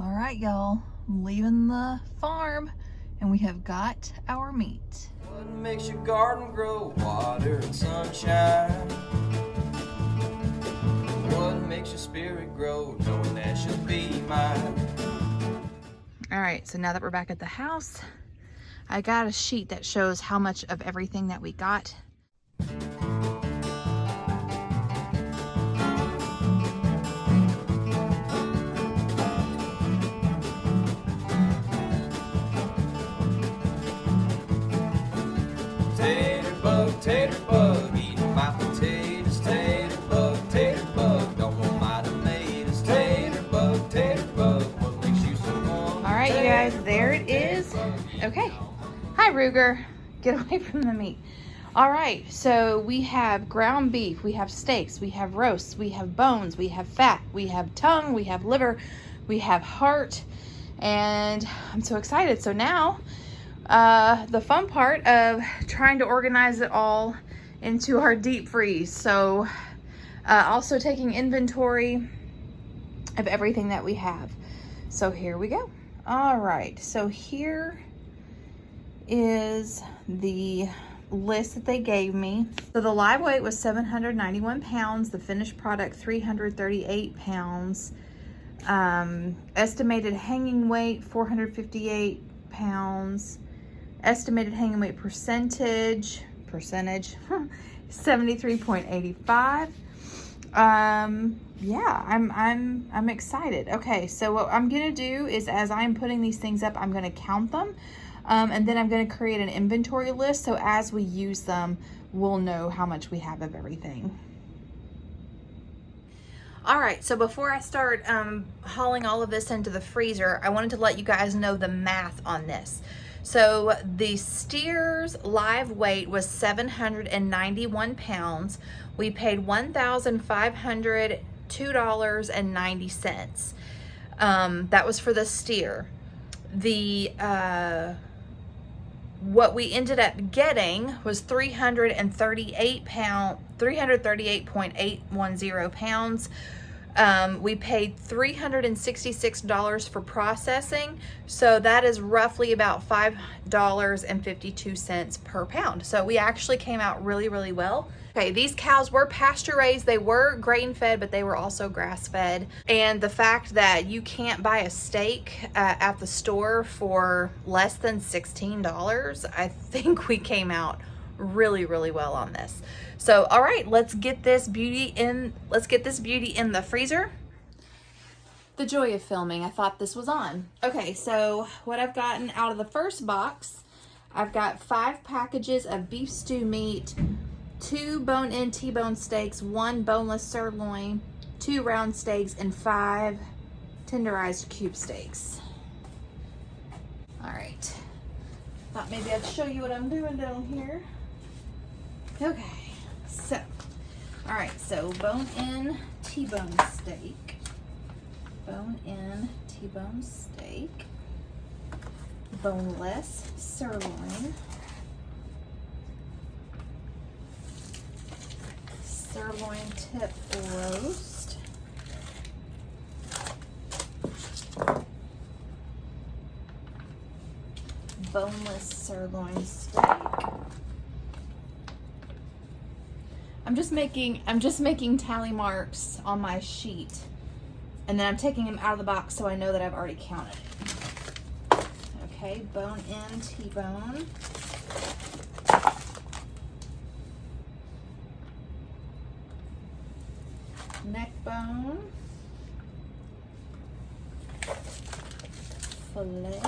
All right, y'all, I'm leaving the farm and we have got our meat. What makes your garden grow? Water and sunshine. What makes your spirit grow? Knowing that she'll be mine. All right, so now that we're back at the house, I got a sheet that shows how much of everything that we got. Tater bug, eating my potatoes. Tater bug, don't want my tomatoes. Tater bug, what makes you so warm? All right, you guys, there it is. Okay, hi Ruger, get away from the meat. All right, so we have ground beef, we have steaks, we have roasts, we have bones, we have fat, we have tongue, we have liver, we have heart, and I'm so excited. So now the fun part of trying to organize it all into our deep freeze. So also taking inventory of everything that we have. So here we go. All right, so here is the list that they gave me. So the live weight was 791 pounds, the finished product 338 pounds, estimated hanging weight 458 pounds, estimated hanging weight percentage 73.85. Yeah, I'm excited. Okay, so what I'm gonna do is, as I'm putting these things up, I'm gonna count them, and then I'm gonna create an inventory list, so as we use them, we'll know how much we have of everything. All right, so before I start hauling all of this into the freezer, I wanted to let you guys know the math on this. So the steer's live weight was 791 pounds. We paid $1,502.90. That was for the steer. The what we ended up getting was 338.810 pounds. We paid $366 for processing, so that is roughly about $5.52 per pound. So we actually came out really, really well. Okay, these cows were pasture raised, they were grain fed, but they were also grass fed. And the fact that you can't buy a steak at the store for less than $16, I think we came out really, really well on this. So, all right, let's get this beauty in the freezer. The joy of filming, I thought this was on. Okay, so what I've gotten out of the first box, I've got 5 packages of beef stew meat, 2 bone-in T-bone steaks, 1 boneless sirloin, 2 round steaks, and 5 tenderized cube steaks. All right, thought maybe I'd show you what I'm doing down here. Okay, so, all right, so bone-in T-bone steak, boneless sirloin, sirloin tip roast, boneless sirloin steak. I'm just making tally marks on my sheet, and then I'm taking them out of the box so I know that I've already counted it. Okay, bone-in T-bone. Neck bone. Filet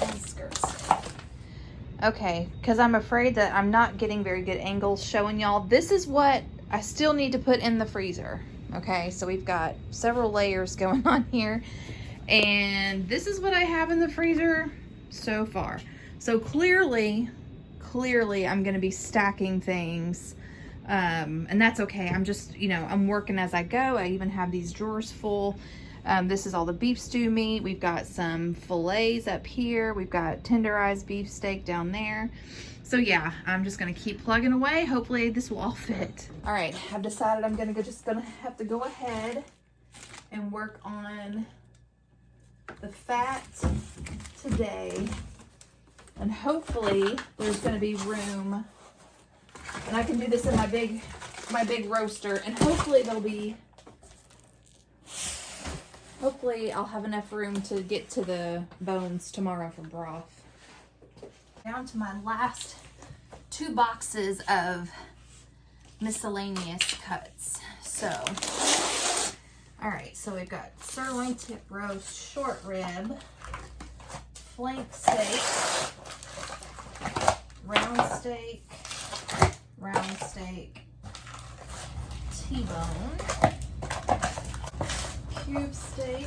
and skirt steak. Okay, because I'm afraid that I'm not getting very good angles showing y'all. This is what I still need to put in the freezer. Okay, so we've got several layers going on here. And this is what I have in the freezer so far. So clearly I'm gonna be stacking things. And that's okay. I'm just, I'm working as I go. I even have these drawers full. This is all the beef stew meat. We've got some fillets up here. We've got tenderized beef steak down there. So yeah, I'm just gonna keep plugging away. Hopefully this will all fit. All right, I've decided I'm just gonna have to go ahead and work on the fat today, and hopefully there's going to be room, and I can do this in my big roaster, and hopefully I'll have enough room to get to the bones tomorrow for broth. Down to my last 2 boxes of miscellaneous cuts. So, all right, so we've got sirloin tip roast, short rib, flank steak, round steak, T-bone, cube steak,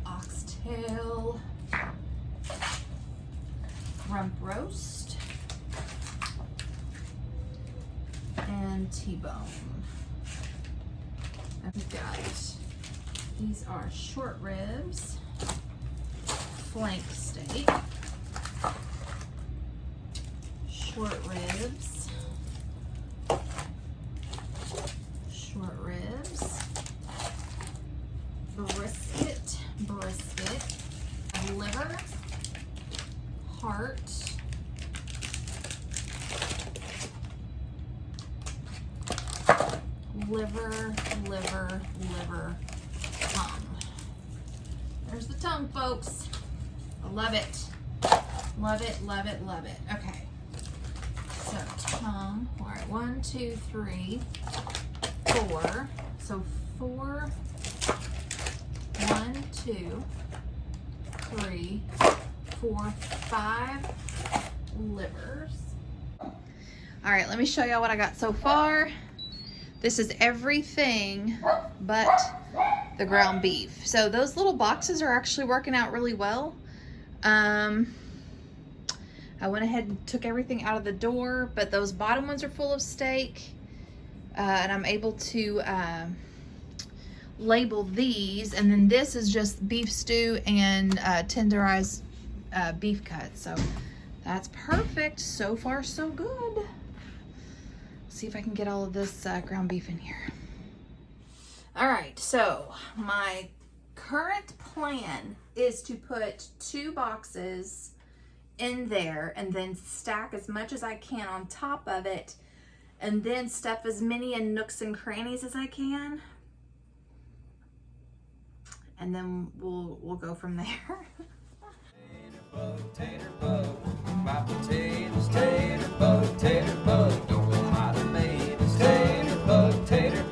oxtail, rump roast, and T-bone. I've got, these are short ribs, flank steak, short ribs, brisket, liver, heart, liver, tongue. There's the tongue, folks. I love it. Love it. Okay. So tongue. All right, 1, 2, 3, 4. So 4. 1, 2, 3, 4, 5 livers. All right, let me show y'all what I got so far. This is everything but the ground beef. So those little boxes are actually working out really well. I went ahead and took everything out of the door, but those bottom ones are full of steak. And I'm able to label these, and then this is just beef stew and tenderized beef cuts. So that's perfect. So far, so good. See if I can get all of this ground beef in here. All right, so my current plan is to put 2 boxes in there and then stack as much as I can on top of it, and then stuff as many in nooks and crannies as I can, and then we'll go from there. Tater bug, my potatoes, tater bug, don't know how to make this tater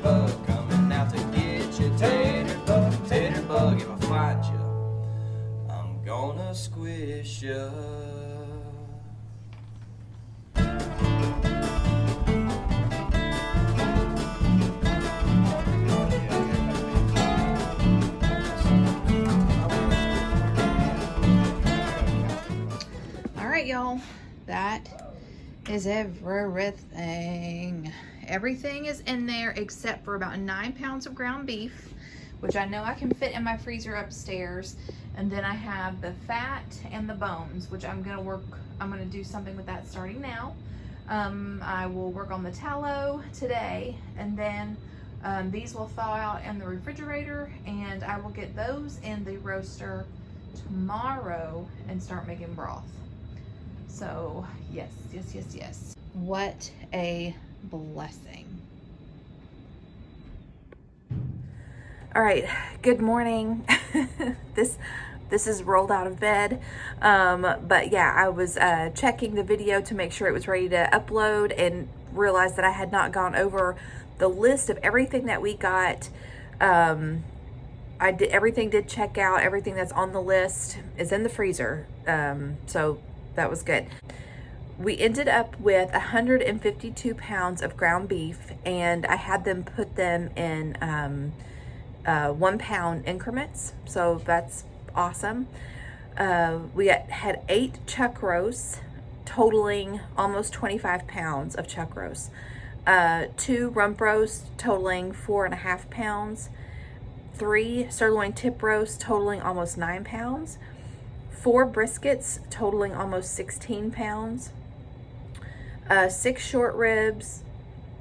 bug, coming out to get you, tater bug, if I find you, I'm gonna squish you. Y'all, that is everything. Everything is in there except for about 9 pounds of ground beef, which I know I can fit in my freezer upstairs. And then I have the fat and the bones, which I'm gonna do something with that starting now. I will work on the tallow today, and then these will thaw out in the refrigerator, and I will get those in the roaster tomorrow and start making broth. So yes. What a blessing. All right, good morning. This is rolled out of bed. But yeah, I was checking the video to make sure it was ready to upload and realized that I had not gone over the list of everything that we got. Everything did check out. Everything that's on the list is in the freezer. So that was good. We ended up with 152 pounds of ground beef, and I had them put them in 1 pound increments. So that's awesome. We had 8 chuck roasts, totaling almost 25 pounds of chuck roasts. 2 rump roasts, totaling 4.5 pounds. 3 sirloin tip roasts, totaling almost 9 pounds. 4 briskets, totaling almost 16 pounds. 6 short ribs,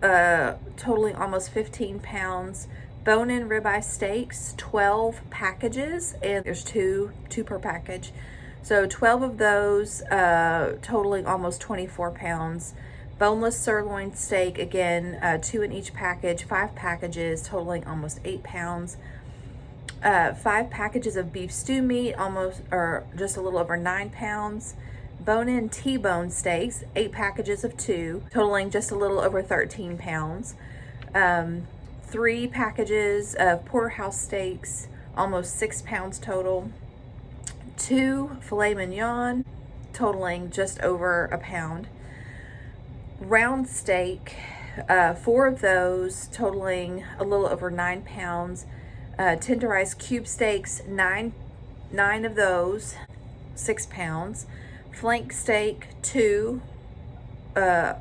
totaling almost 15 pounds. Bone-in ribeye steaks, 12 packages, and there's two per package. So 12 of those, totaling almost 24 pounds. Boneless sirloin steak, again, 2 in each package, 5 packages, totaling almost 8 pounds. 5 packages of beef stew meat, almost, or just a little over 9 pounds. Bone-in T-bone steaks, 8 packages of 2, totaling just a little over 13 pounds. 3 packages of porterhouse steaks, almost 6 pounds total. 2 filet mignon, totaling just over a pound. Round steak, 4 of those, totaling a little over 9 pounds. Tenderized cube steaks, 9 of those, 6 pounds. Flank steak, 2, a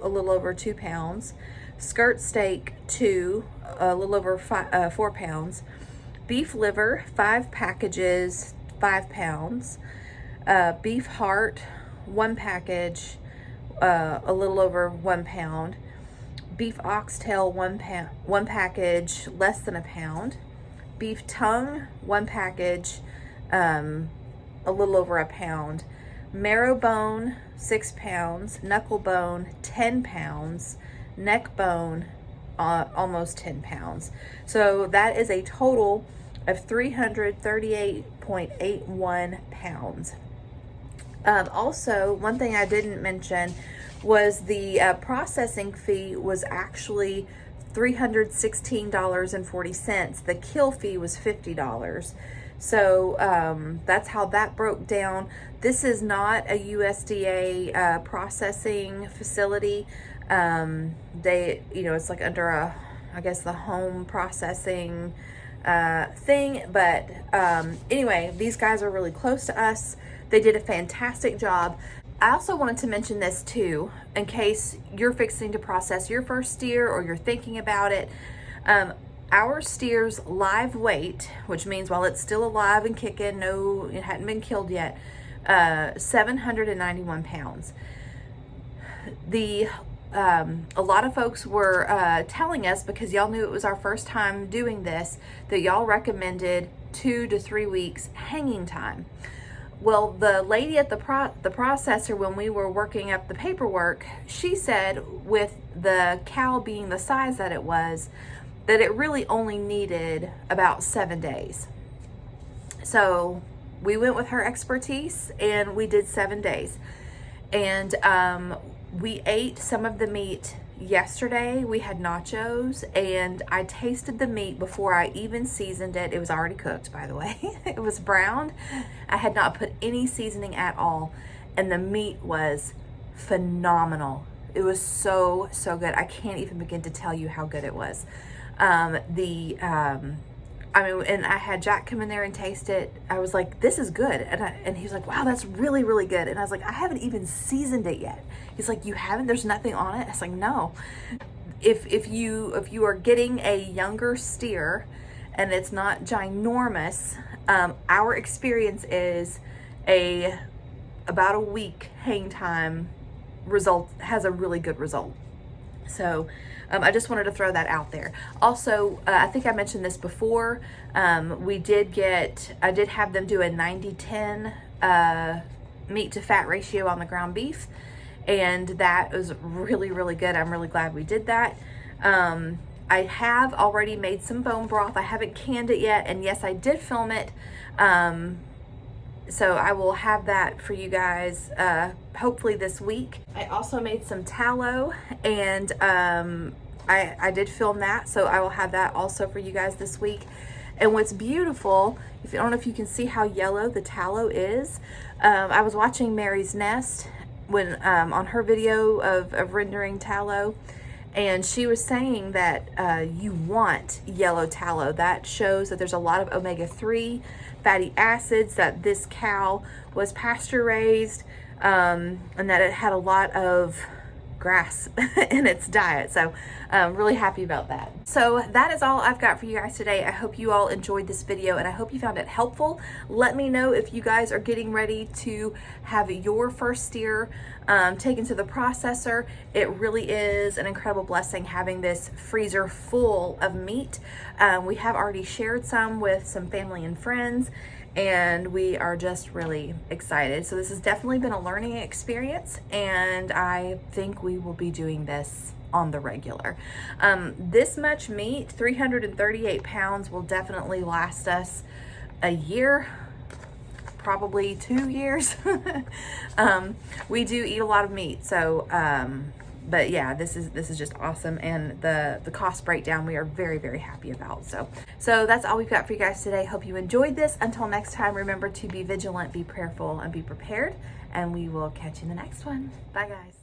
little over 2 pounds. Skirt steak, 2, a little over 4 pounds. Beef liver, 5 packages, 5 pounds. Beef heart, 1 package, a little over 1 pound. Beef oxtail, 1 package, less than a pound. Beef tongue, 1 package, a little over a pound. Marrow bone, 6 pounds. Knuckle bone, 10 pounds. Neck bone, almost 10 pounds. So that is a total of 338.81 pounds. Also, one thing I didn't mention was the processing fee was actually $316.40. The kill fee was $50. So that's how that broke down. This is not a USDA processing facility. They, it's like under I guess the home processing thing. But anyway, these guys are really close to us. They did a fantastic job. I also wanted to mention this too, in case you're fixing to process your first steer or you're thinking about it. Our steer's live weight, which means while it's still alive and kicking, it hadn't been killed yet, 791 pounds. A lot of folks were telling us, because y'all knew it was our first time doing this, that y'all recommended 2 to 3 weeks hanging time. Well, the lady at the processor, when we were working up the paperwork, she said with the cow being the size that it was, that it really only needed about 7 days. So we went with her expertise and we did 7 days. And we ate some of the meat yesterday. We had nachos and I tasted the meat before I even seasoned it. It was already cooked, by the way. It was browned. I had not put any seasoning at all. And the meat was phenomenal. It was so good. I can't even begin to tell you how good it was. And I had Jack come in there and taste it. I was like, this is good. And he was like, wow, that's really, really good. And I was like, I haven't even seasoned it yet. He's like, you haven't? There's nothing on it? I was like, no. If you are getting a younger steer and it's not ginormous, our experience is about a week hang time has a really good result. So I just wanted to throw that out there. Also, I think I mentioned this before. I did have them do a 90-10 meat to fat ratio on the ground beef. And that was really, really good. I'm really glad we did that. I have already made some bone broth. I haven't canned it yet. And yes, I did film it. So I will have that for you guys hopefully this week. I also made some tallow and I did film that, so I will have that also for you guys this week. And what's beautiful, I don't know if you can see how yellow the tallow is. I was watching Mary's Nest when on her video of rendering tallow, and she was saying that you want yellow tallow. That shows that there's a lot of omega-3 fatty acids, that this cow was pasture raised, and that it had a lot of grass in its diet. So really happy about that. So that is all I've got for you guys today. I hope you all enjoyed this video and I hope you found it helpful. Let me know if you guys are getting ready to have your first steer taken to the processor. It really is an incredible blessing having this freezer full of meat. We have already shared some with some family and friends, and we are just really excited. So this has definitely been a learning experience, and I think we will be doing this on the regular. This much meat, 338 pounds, will definitely last us a year, probably 2 years. We do eat a lot of meat, so but yeah, this is just awesome, and the cost breakdown we are very, very happy about. So that's all we've got for you guys today. Hope you enjoyed this. Until next time, remember to be vigilant, be prayerful, and be prepared, and we will catch you in the next one. Bye guys.